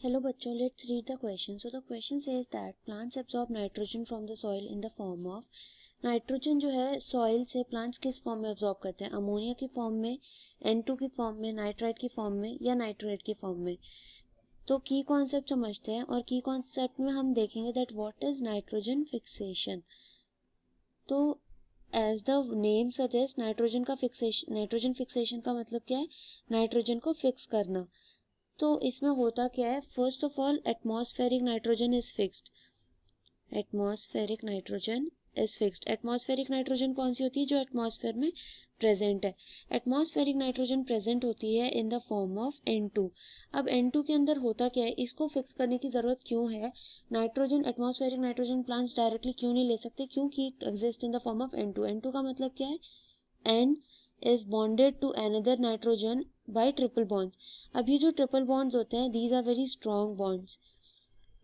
Hello bachcho, let's read the question. So the question says that plants absorb nitrogen from the soil in the form of nitrogen जो है soil से plants किस form में absorb करते हैं, ammonia की form में, N2 की फॉर्म में, नाइट्राइट की फॉर्म में या नाइट्रेट की फॉर्म में। तो की कॉन्सेप्ट समझते हैं और की कॉन्सेप्ट में हम देखेंगे that what is nitrogen fixation. तो as the name suggest nitrogen fixation का मतलब क्या है, नाइट्रोजन को फिक्स करना। तो इसमें होता क्या है, first of all atmospheric nitrogen is fixed. Atmospheric nitrogen is fixed. Atmospheric nitrogen कौन सी होती है, जो एटमॉस्फेयर में प्रेजेंट है। एटमॉस्फेरिक नाइट्रोजन प्रेजेंट होती है in the form of N2। अब N2 के अंदर होता क्या है, इसको फिक्स करने की जरूरत क्यों है, nitrogen atmospheric nitrogen plants directly क्यों नहीं ले सकते, क्योंकि it exist in the form of N2। N2 का मतलब क्या है, N is bonded to another nitrogen by triple bonds। अब ये जो ट्रिपल बॉन्ड्स होते हैं, these are very strong bonds,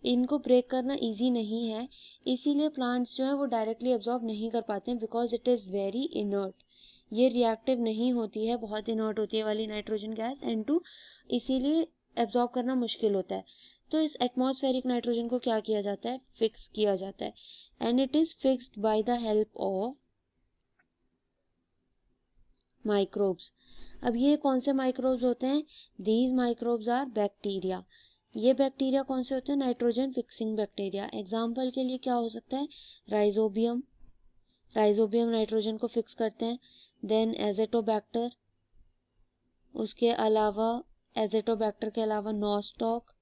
इनको ब्रेक करना इजी नहीं है, इसीलिए प्लांट्स जो है वो डायरेक्टली एब्जॉर्ब नहीं कर पाते हैं, because it is very inert. ये रिएक्टिव नहीं होती है, बहुत इनर्ट होती है वाली नाइट्रोजन गैस N2, इसीलिए एब्जॉर्ब करना मुश्किल होता है। तो इस एटमॉस्फेरिक नाइट्रोजन को क्या किया जाता है, फिक्स किया जाता है, and it is fixed by the help of microbes. अब ये कौन से माइक्रोब्स होते हैं, दीज माइक्रोब्स आर बैक्टीरिया। ये बैक्टीरिया कौन से होते हैं, नाइट्रोजन फिक्सिंग बैक्टीरिया। एग्जाम्पल के लिए क्या हो सकता है, राइजोबियम। राइजोबियम नाइट्रोजन को फिक्स करते हैं। देन एजेटोबैक्टर, उसके अलावा एजेटोबैक्टर के अलावा नॉस्टॉक,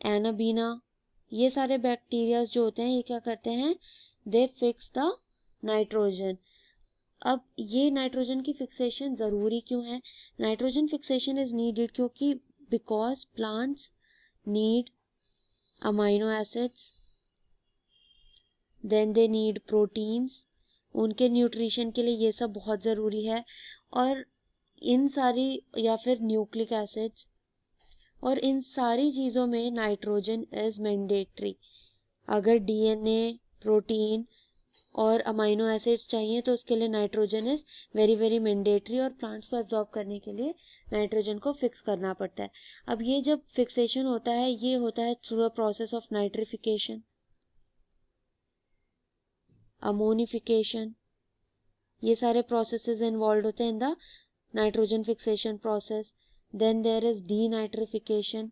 एनाबीना, ये सारे बैक्टीरियाज जो होते हैं ये क्या करते हैं, दे फिक्स द नाइट्रोजन। अब ये नाइट्रोजन की फिक्सेशन ज़रूरी क्यों है, नाइट्रोजन फिक्सेशन इज नीडेड क्योंकि because plants need amino acids, then they need proteins, उनके न्यूट्रिशन के लिए ये सब बहुत ज़रूरी है। और इन सारी, या फिर न्यूक्लिक एसिड्स, और इन सारी चीज़ों में नाइट्रोजन इज़ मैंडेटरी। अगर डीएनए, प्रोटीन और अमाइनो एसिड्स चाहिए तो उसके लिए nitrogen is very very mandatory, और प्लांट्स को एब्जॉर्ब करने के लिए नाइट्रोजन को फिक्स करना पड़ता है। अब ये जब फिक्सेशन होता है, ये होता है through the process of nitrification, ammonification, ये सारे प्रोसेसेस इन्वॉल्व होते हैं in the nitrogen fixation process. Then there is denitrification,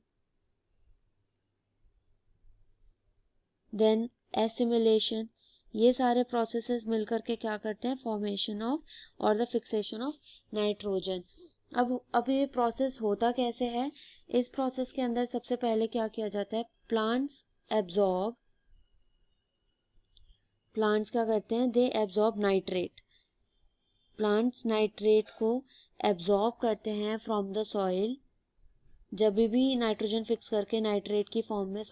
then assimilation. ये सारे प्रोसेसेस मिलकर के क्या करते हैं, फॉर्मेशन ऑफ और द फिक्सेशन ऑफ नाइट्रोजन। अब ये प्रोसेस होता कैसे है, इस प्रोसेस के अंदर सबसे पहले क्या किया जाता है, प्लांट्स क्या करते हैं, they absorb nitrate. Plants nitrate को एब्जॉर्ब करते हैं फ्रॉम द सॉइल। जब भी नाइट्रोजन फिक्स करके नाइट्रेट की फॉर्म में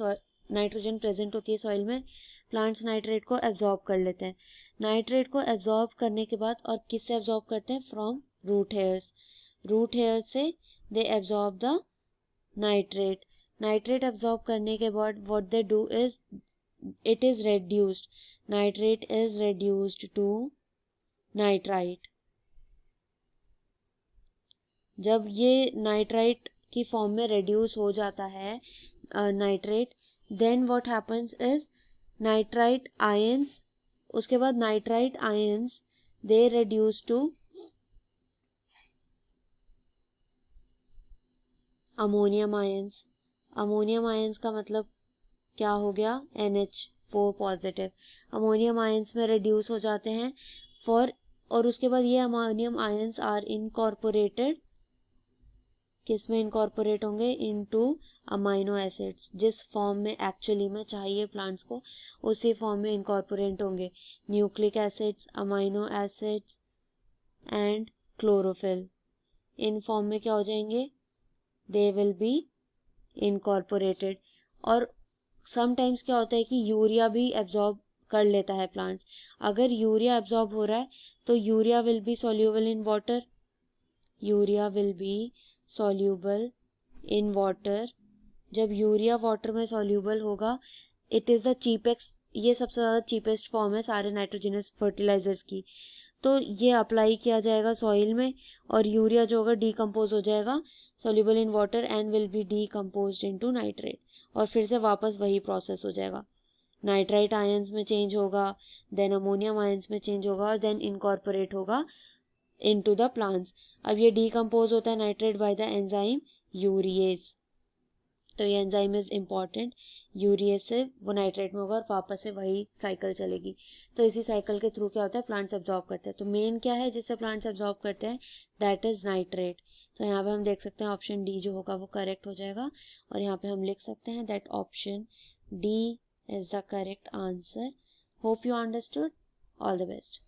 नाइट्रोजन प्रेजेंट होती है सॉइल में, प्लांट्स नाइट्रेट को एब्जॉर्ब कर लेते हैं। नाइट्रेट को एब्जॉर्ब करने के बाद और किससे एब्जॉर्ब करते हैं, from root hairs. Root hair से they absorb the nitrate. Nitrate absorb करने के बाद what they do is it is reduced, nitrate is reduced to nitrite. जब ये नाइट्राइट की फॉर्म में रेड्यूस हो जाता है nitrate, then what happens is nitrite ions, उसके बाद nitrite ions they reduce to ammonium ions. Ammonium ions का मतलब क्या हो गया, NH4 पॉजिटिव। अमोनियम आयंस में रेड्यूस हो जाते हैं और उसके बाद ये अमोनियम आयंस आर इनकॉर्पोरेटेड, किस में इनकॉर्पोरेट होंगे, इनटू अमाइनो एसिड्स। जिस फॉर्म में एक्चुअली में चाहिए प्लांट्स को, उसी फॉर्म में इनकॉर्पोरेट होंगे। Nucleic acids, amino acids and chlorophyll, in form में क्या हो जाएंगे, दे विल बी इनकॉर्पोरेटेड। और समटाइम्स क्या होता है कि यूरिया भी एब्जॉर्ब कर लेता है प्लांट्स। अगर यूरिया एब्जॉर्ब हो रहा है तो urea will be soluble in water, urea will be soluble in water. जब यूरिया वाटर में सॉल्यूबल होगा, इट इज़ द चीपेस्ट, ये सबसे ज़्यादा चीपेस्ट फॉर्म है सारे नाइट्रोजनस फर्टिलाइजर्स की। तो ये अप्लाई किया जाएगा सॉइल में और यूरिया जो होगा डीकम्पोज हो जाएगा soluble in water and will be decomposed into nitrate, और फिर से वापस वही प्रोसेस हो जाएगा, नाइट्राइट आयंस में चेंज होगा, देन अमोनियम आयंस में चेंज होगा और देन इनकॉर्पोरेट होगा इनटू द प्लांट्स। अब ये डिकम्पोज होता है nitrate by the enzyme urease, तो ये एंजाइम इज इम्पॉर्टेंट, यूरिएज से वो नाइट्रेट में होगा और वापस से वही साइकिल चलेगी। तो इसी साइकिल के थ्रू क्या होता है, प्लांट्स एब्जॉर्ब करते हैं। तो मेन क्या है जिससे प्लांट्स एब्जॉर्ब करते हैं, दैट इज नाइट्रेट। तो यहाँ पे हम देख सकते हैं ऑप्शन डी जो होगा वो करेक्ट हो जाएगा, और यहाँ पे हम लिख सकते हैं that option D is the correct answer. Hope you understood. All the best.